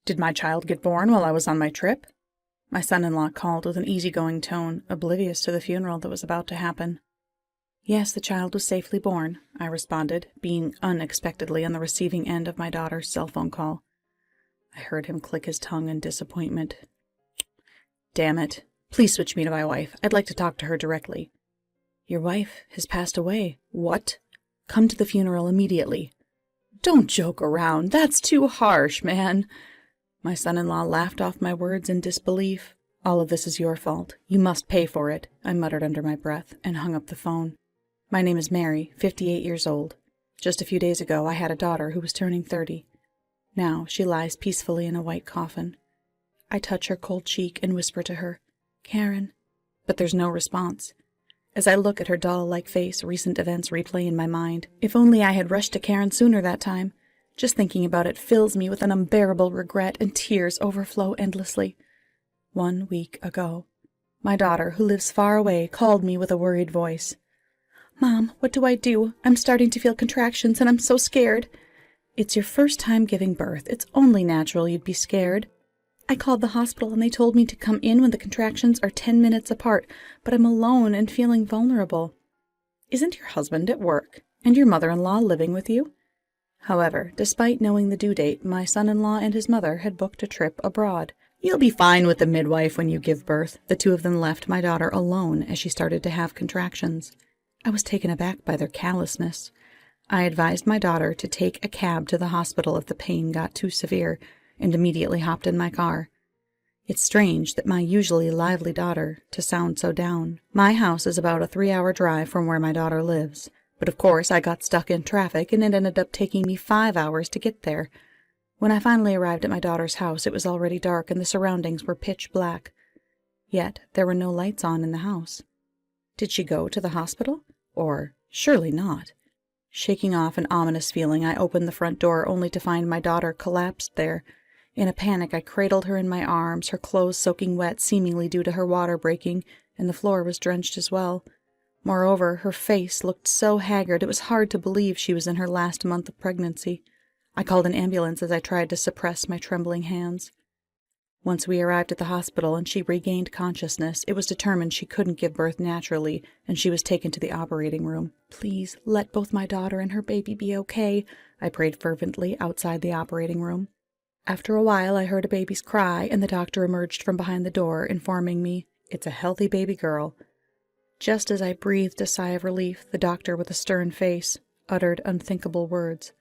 Did my child get born while I was on my trip? My son-in-law called with an easygoing tone, oblivious to the funeral that was about to happen. Yes, the child was safely born, I responded, being unexpectedly on the receiving end of my daughter's cell phone call. I heard him click his tongue in disappointment. Damn it. Please switch me to my wife. I'd like to talk to her directly. Your wife has passed away. What? Come to the funeral immediately. Don't joke around. That's too harsh, man. My son-in-law laughed off my words in disbelief. All of this is your fault. You must pay for it, I muttered under my breath, and hung up the phone. My name is Mary, 58 years old. Just a few days ago I had a daughter who was turning 30. Now she lies peacefully in a white coffin. I touch her cold cheek and whisper to her, Karen. But there's no response. As I look at her doll-like face, recent events replay in my mind. If only I had rushed to Karen sooner that time. Just thinking about it fills me with an unbearable regret, and tears overflow endlessly. 1 week ago, my daughter, who lives far away, called me with a worried voice. Mom, what do I do? I'm starting to feel contractions, and I'm so scared. It's your first time giving birth. It's only natural you'd be scared. I called the hospital, and they told me to come in when the contractions are 10 minutes apart, but I'm alone and feeling vulnerable. Isn't your husband at work, and your mother-in-law living with you? However, despite knowing the due date, my son-in-law and his mother had booked a trip abroad. You'll be fine with the midwife when you give birth. The two of them left my daughter alone as she started to have contractions. I was taken aback by their callousness. I advised my daughter to take a cab to the hospital if the pain got too severe, and immediately hopped in my car. It's strange that my usually lively daughter to sound so down. My house is about a 3-hour drive from where my daughter lives. But of course I got stuck in traffic, and it ended up taking me 5 hours to get there. When I finally arrived at my daughter's house, it was already dark and the surroundings were pitch black. Yet there were no lights on in the house. Did she go to the hospital? Or surely not. Shaking off an ominous feeling, I opened the front door only to find my daughter collapsed there. In a panic, I cradled her in my arms, her clothes soaking wet, seemingly due to her water breaking, and the floor was drenched as well. Moreover, her face looked so haggard it was hard to believe she was in her last month of pregnancy. I called an ambulance as I tried to suppress my trembling hands. Once we arrived at the hospital and she regained consciousness, it was determined she couldn't give birth naturally, and she was taken to the operating room. Please, let both my daughter and her baby be okay, I prayed fervently outside the operating room. After a while, I heard a baby's cry, and the doctor emerged from behind the door, informing me, "It's a healthy baby girl." Just as I breathed a sigh of relief, the doctor, with a stern face, uttered unthinkable words.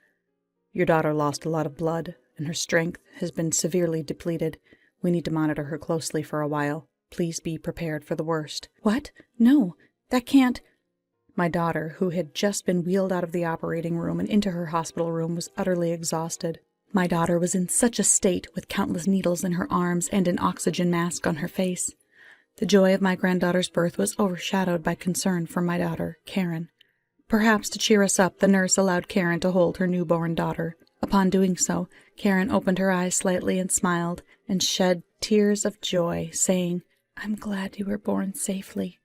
Your daughter lost a lot of blood, and her strength has been severely depleted. We need to monitor her closely for a while. Please be prepared for the worst. What? No, that can't... My daughter, who had just been wheeled out of the operating room and into her hospital room, was utterly exhausted. My daughter was in such a state, with countless needles in her arms and an oxygen mask on her face. The joy of my granddaughter's birth was overshadowed by concern for my daughter, Karen. Perhaps to cheer us up, the nurse allowed Karen to hold her newborn daughter. Upon doing so, Karen opened her eyes slightly and smiled, and shed tears of joy, saying, "I'm glad you were born safely."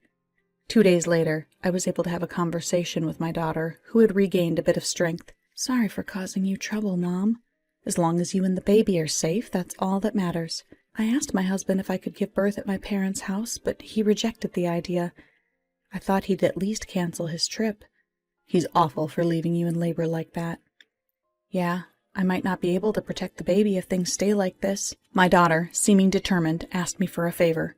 2 days later, I was able to have a conversation with my daughter, who had regained a bit of strength. Sorry for causing you trouble, Mom. As long as you and the baby are safe, that's all that matters. I asked my husband if I could give birth at my parents' house, but he rejected the idea. I thought he'd at least cancel his trip. He's awful for leaving you in labor like that. Yeah, I might not be able to protect the baby if things stay like this. My daughter, seeming determined, asked me for a favor.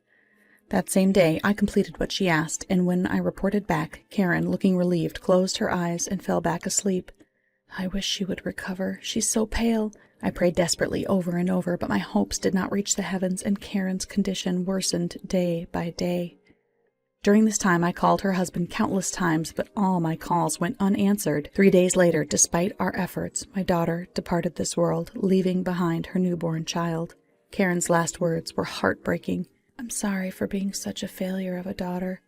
That same day, I completed what she asked, and when I reported back, Karen, looking relieved, closed her eyes and fell back asleep. I wish she would recover. She's so pale. I prayed desperately over and over, but my hopes did not reach the heavens, and Karen's condition worsened day by day. During this time, I called her husband countless times, but all my calls went unanswered. 3 days later, despite our efforts, my daughter departed this world, leaving behind her newborn child. Karen's last words were heartbreaking. I'm sorry for being such a failure of a daughter.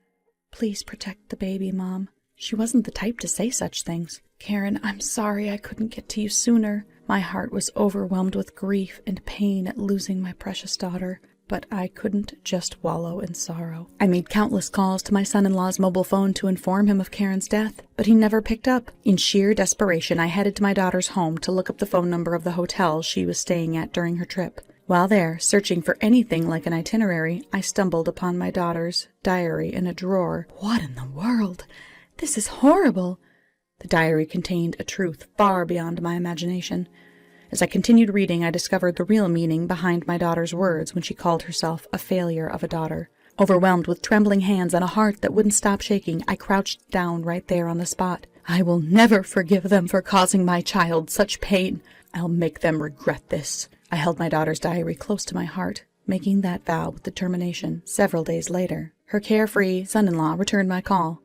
Please protect the baby, Mom. She wasn't the type to say such things. Karen, I'm sorry I couldn't get to you sooner. My heart was overwhelmed with grief and pain at losing my precious daughter. But I couldn't just wallow in sorrow. I made countless calls to my son-in-law's mobile phone to inform him of Karen's death, but he never picked up. In sheer desperation, I headed to my daughter's home to look up the phone number of the hotel she was staying at during her trip. While there, searching for anything like an itinerary, I stumbled upon my daughter's diary in a drawer. What in the world? This is horrible! The diary contained a truth far beyond my imagination. As I continued reading, I discovered the real meaning behind my daughter's words when she called herself a failure of a daughter. Overwhelmed with trembling hands and a heart that wouldn't stop shaking, I crouched down right there on the spot. I will never forgive them for causing my child such pain. I'll make them regret this. I held my daughter's diary close to my heart, making that vow with determination. Several days later, her carefree son-in-law returned my call.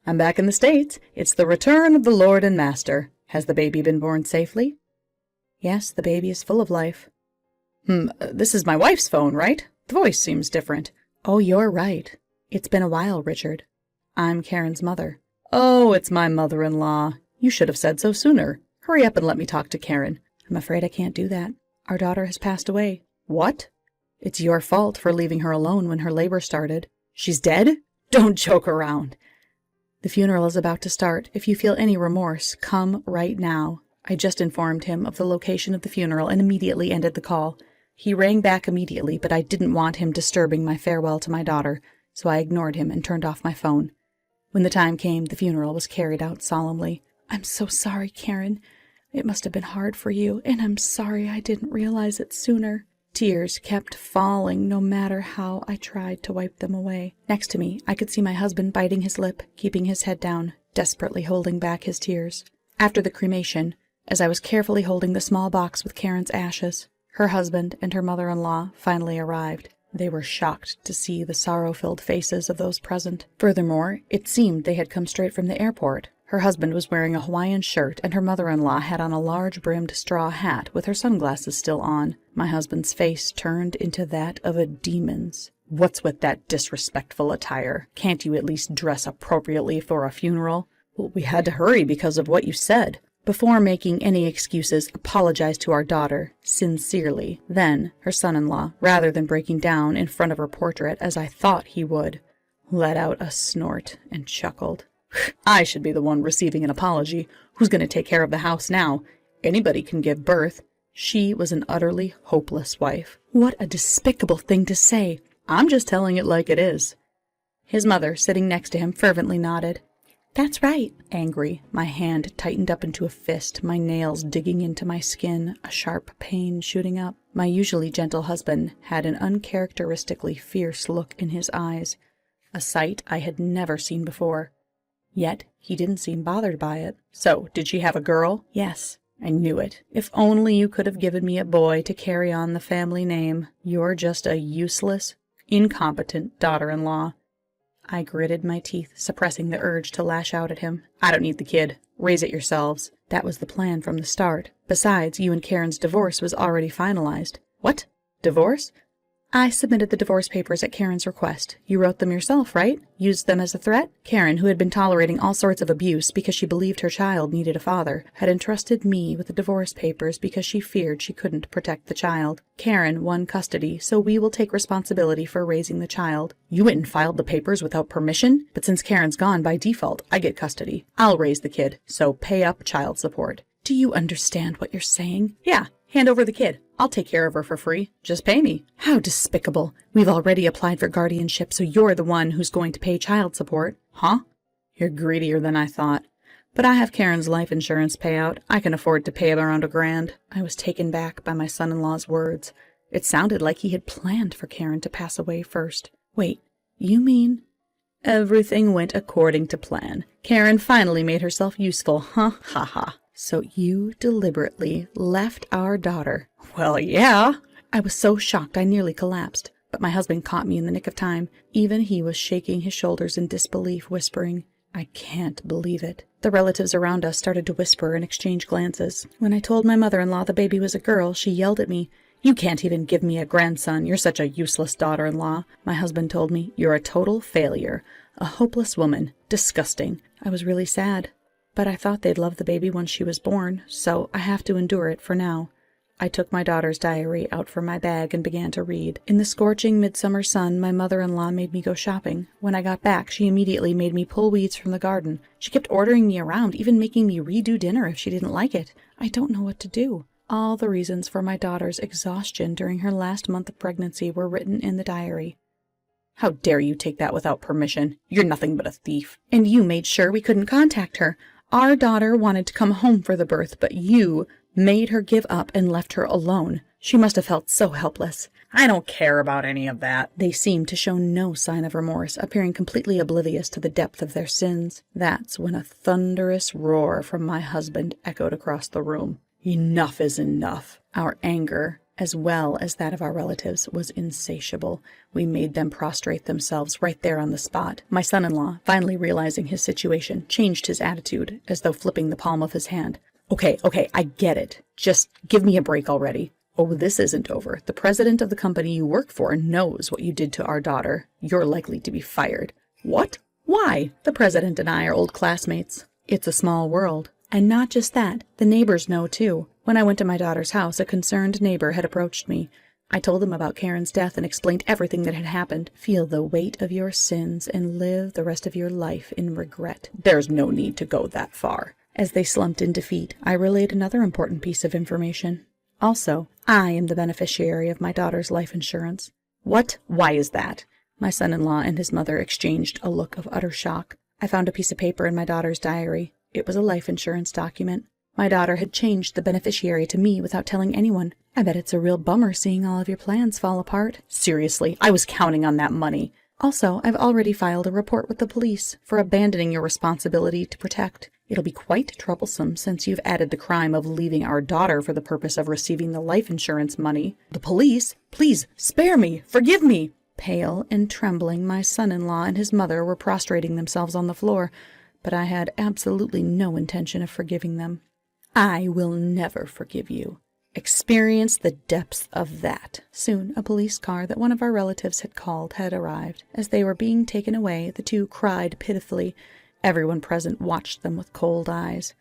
"I'm back in the States. It's the return of the Lord and Master. Has the baby been born safely?" "Yes, the baby is full of life." This is my wife's phone, right? The voice seems different." "Oh, you're right. It's been a while, Richard. I'm Karen's mother." "Oh, it's my mother-in-law. You should have said so sooner. Hurry up and let me talk to Karen." "I'm afraid I can't do that. Our daughter has passed away." "What?" "It's your fault for leaving her alone when her labor started." "She's dead? Don't joke around." "The funeral is about to start. If you feel any remorse, come right now." I just informed him of the location of the funeral and immediately ended the call. He rang back immediately, but I didn't want him disturbing my farewell to my daughter, so I ignored him and turned off my phone. When the time came, the funeral was carried out solemnly. "I'm so sorry, Karen. It must have been hard for you, and I'm sorry I didn't realize it sooner." Tears kept falling no matter how I tried to wipe them away. Next to me, I could see my husband biting his lip, keeping his head down, desperately holding back his tears. After the cremation, as I was carefully holding the small box with Karen's ashes, her husband and her mother-in-law finally arrived. They were shocked to see the sorrow-filled faces of those present. Furthermore, it seemed they had come straight from the airport. Her husband was wearing a Hawaiian shirt, and her mother-in-law had on a large-brimmed straw hat with her sunglasses still on. My husband's face turned into that of a demon's. "What's with that disrespectful attire? Can't you at least dress appropriately for a funeral?" "Well, we had to hurry because of what you said." Before making any excuses, apologized to our daughter, sincerely. Then, her son-in-law, rather than breaking down in front of her portrait as I thought he would, let out a snort and chuckled. "I should be the one receiving an apology. Who's going to take care of the house now? Anybody can give birth." She was an utterly hopeless wife. What a despicable thing to say. "I'm just telling it like it is." His mother, sitting next to him, fervently nodded. "That's right." Angry, my hand tightened up into a fist, my nails digging into my skin, a sharp pain shooting up. My usually gentle husband had an uncharacteristically fierce look in his eyes, a sight I had never seen before. Yet he didn't seem bothered by it. "So, did she have a girl?" "Yes." "I knew it. If only you could have given me a boy to carry on the family name. You're just a useless, incompetent daughter-in-law." I gritted my teeth, suppressing the urge to lash out at him. "I don't need the kid. Raise it yourselves." "That was the plan from the start. Besides, you and Karen's divorce was already finalized." "What? Divorce?" "I submitted the divorce papers at Karen's request. You wrote them yourself, right? Used them as a threat?" Karen, who had been tolerating all sorts of abuse because she believed her child needed a father, had entrusted me with the divorce papers because she feared she couldn't protect the child. Karen won custody, so we will take responsibility for raising the child. "You went and filed the papers without permission? But since Karen's gone, by default, I get custody. I'll raise the kid, so pay up child support." "Do you understand what you're saying?" "Yeah. Hand over the kid. I'll take care of her for free. Just pay me." "How despicable. We've already applied for guardianship, so you're the one who's going to pay child support." "Huh? You're greedier than I thought. But I have Karen's life insurance payout. I can afford to pay around $1,000. I was taken back by my son-in-law's words. It sounded like he had planned for Karen to pass away first. "Wait, you mean—" "Everything went according to plan. Karen finally made herself useful, huh? Ha ha. So you deliberately left our daughter?" "Well, yeah." I was so shocked I nearly collapsed, but my husband caught me in the nick of time. Even he was shaking his shoulders in disbelief, whispering, "I can't believe it." The relatives around us started to whisper and exchange glances. When I told my mother-in-law the baby was a girl, she yelled at me, "You can't even give me a grandson. You're such a useless daughter-in-law." My husband told me, "You're a total failure. A hopeless woman. Disgusting." I was really sad. But I thought they'd love the baby once she was born, so I have to endure it for now. I took my daughter's diary out from my bag and began to read. In the scorching midsummer sun, my mother-in-law made me go shopping. When I got back, she immediately made me pull weeds from the garden. She kept ordering me around, even making me redo dinner if she didn't like it. I don't know what to do. All the reasons for my daughter's exhaustion during her last month of pregnancy were written in the diary. How dare you take that without permission? You're nothing but a thief. And you made sure we couldn't contact her. Our daughter wanted to come home for the birth, but you made her give up and left her alone. She must have felt so helpless. I don't care about any of that. They seemed to show no sign of remorse, appearing completely oblivious to the depth of their sins. That's when a thunderous roar from my husband echoed across the room. Enough is enough. Our anger, as well as that of our relatives, was insatiable. We made them prostrate themselves right there on the spot. My son-in-law, finally realizing his situation, changed his attitude, as though flipping the palm of his hand. Okay, I get it. Just give me a break already. Oh, this isn't over. The president of the company you work for knows what you did to our daughter. You're likely to be fired. What? Why? The president and I are old classmates. It's a small world. And not just that, the neighbors know too. When I went to my daughter's house, a concerned neighbor had approached me. I told them about Karen's death and explained everything that had happened. Feel the weight of your sins and live the rest of your life in regret. There's no need to go that far. As they slumped in defeat, I relayed another important piece of information. Also, I am the beneficiary of my daughter's life insurance. What? Why is that? My son-in-law and his mother exchanged a look of utter shock. I found a piece of paper in my daughter's diary. It was a life insurance document. My daughter had changed the beneficiary to me without telling anyone. I bet it's a real bummer seeing all of your plans fall apart. Seriously, I was counting on that money. Also, I've already filed a report with the police for abandoning your responsibility to protect. It'll be quite troublesome since you've added the crime of leaving our daughter for the purpose of receiving the life insurance money. The police? Please, spare me! Forgive me! Pale and trembling, my son-in-law and his mother were prostrating themselves on the floor, but I had absolutely no intention of forgiving them. I will never forgive you. Experience the depths of that. Soon, a police car that one of our relatives had called had arrived. As they were being taken away, the two cried pitifully. Everyone present watched them with cold eyes.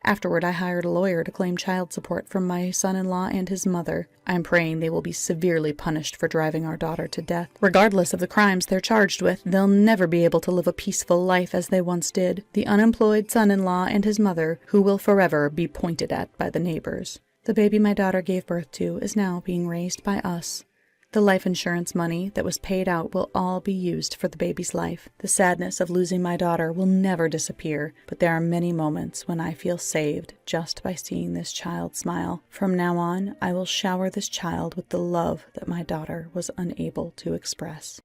Afterward, I hired a lawyer to claim child support from my son-in-law and his mother. I am praying they will be severely punished for driving our daughter to death. Regardless of the crimes they're charged with, they'll never be able to live a peaceful life as they once did. The unemployed son-in-law and his mother, who will forever be pointed at by the neighbors. The baby my daughter gave birth to is now being raised by us. The life insurance money that was paid out will all be used for the baby's life. The sadness of losing my daughter will never disappear, but there are many moments when I feel saved just by seeing this child smile. From now on, I will shower this child with the love that my daughter was unable to express.